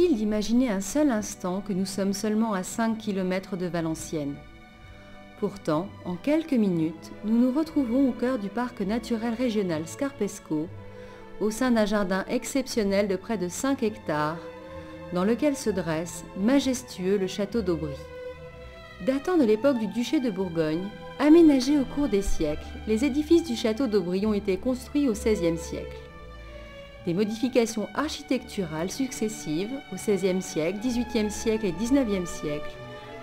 Difficile d'imaginer un seul instant que nous sommes seulement à 5 km de Valenciennes. Pourtant, en quelques minutes, nous nous retrouvons au cœur du parc naturel régional Scarpesco, au sein d'un jardin exceptionnel de près de 5 hectares, dans lequel se dresse, majestueux, le château d'Aubry. Datant de l'époque du duché de Bourgogne, aménagés au cours des siècles, les édifices du château d'Aubry ont été construits au XVIe siècle. Des modifications architecturales successives au XVIe siècle, XVIIIe siècle et XIXe siècle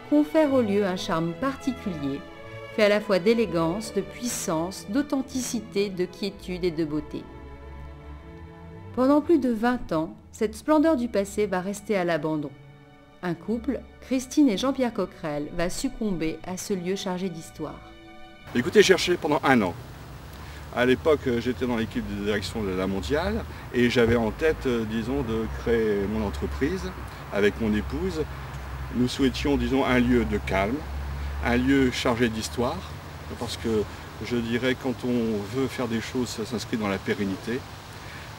confèrent au lieu un charme particulier, fait à la fois d'élégance, de puissance, d'authenticité, de quiétude et de beauté. Pendant plus de 20 ans, cette splendeur du passé va rester à l'abandon. Un couple, Christine et Jean-Pierre Coquerel, va succomber à ce lieu chargé d'histoire. Écoutez, j'ai cherché pendant 1 an. À l'époque, j'étais dans l'équipe de direction de la Mondiale et j'avais en tête, disons, de créer mon entreprise avec mon épouse. Nous souhaitions, disons, un lieu de calme, un lieu chargé d'histoire, parce que je dirais quand on veut faire des choses, ça s'inscrit dans la pérennité,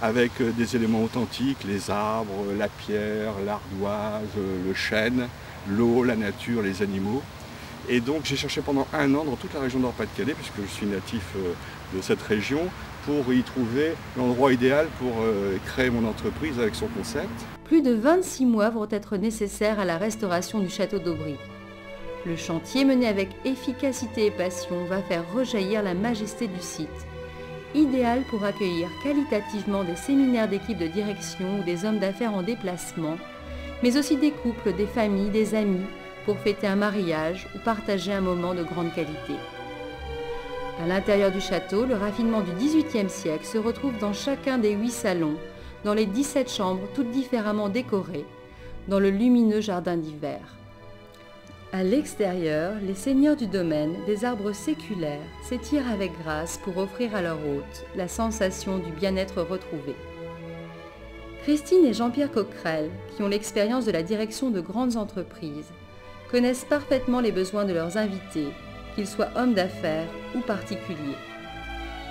avec des éléments authentiques, les arbres, la pierre, l'ardoise, le chêne, l'eau, la nature, les animaux. Et donc j'ai cherché pendant 1 an dans toute la région Nord-Pas-de-Calais, puisque je suis natif de cette région, pour y trouver l'endroit idéal pour créer mon entreprise avec son concept. Plus de 26 mois vont être nécessaires à la restauration du château d'Aubry. Le chantier mené avec efficacité et passion va faire rejaillir la majesté du site, idéal pour accueillir qualitativement des séminaires d'équipes de direction ou des hommes d'affaires en déplacement, mais aussi des couples, des familles, des amis, pour fêter un mariage ou partager un moment de grande qualité. À l'intérieur du château, le raffinement du XVIIIe siècle se retrouve dans chacun des 8 salons, dans les 17 chambres toutes différemment décorées, dans le lumineux jardin d'hiver. À l'extérieur, les seigneurs du domaine, des arbres séculaires, s'étirent avec grâce pour offrir à leur hôte la sensation du bien-être retrouvé. Christine et Jean-Pierre Coquerel, qui ont l'expérience de la direction de grandes entreprises, connaissent parfaitement les besoins de leurs invités, qu'ils soient hommes d'affaires ou particuliers.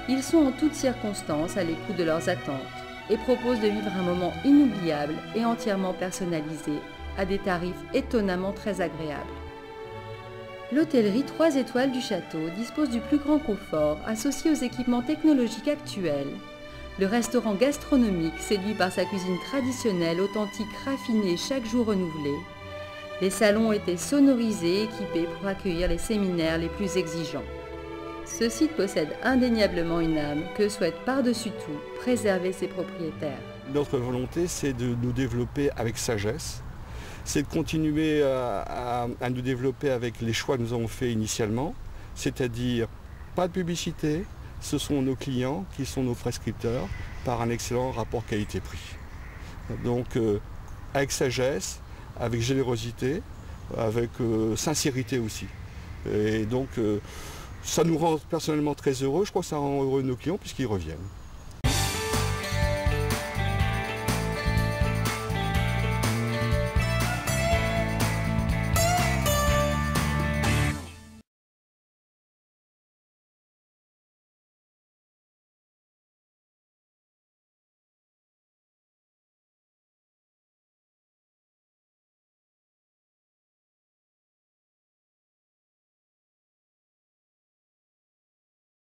Ils sont en toutes circonstances à l'écoute de leurs attentes et proposent de vivre un moment inoubliable et entièrement personnalisé à des tarifs étonnamment très agréables. L'hôtellerie 3 étoiles du château dispose du plus grand confort associé aux équipements technologiques actuels. Le restaurant gastronomique séduit par sa cuisine traditionnelle, authentique, raffinée, chaque jour renouvelée. Les salons ont été sonorisés et équipés pour accueillir les séminaires les plus exigeants. Ce site possède indéniablement une âme que souhaite par-dessus tout préserver ses propriétaires. Notre volonté, c'est de nous développer avec sagesse, c'est de continuer à nous développer avec les choix que nous avons faits initialement, c'est-à-dire pas de publicité, ce sont nos clients qui sont nos prescripteurs par un excellent rapport qualité-prix. Donc avec sagesse, avec générosité, avec sincérité aussi. Et donc ça nous rend personnellement très heureux, je crois que ça rend heureux nos clients puisqu'ils reviennent.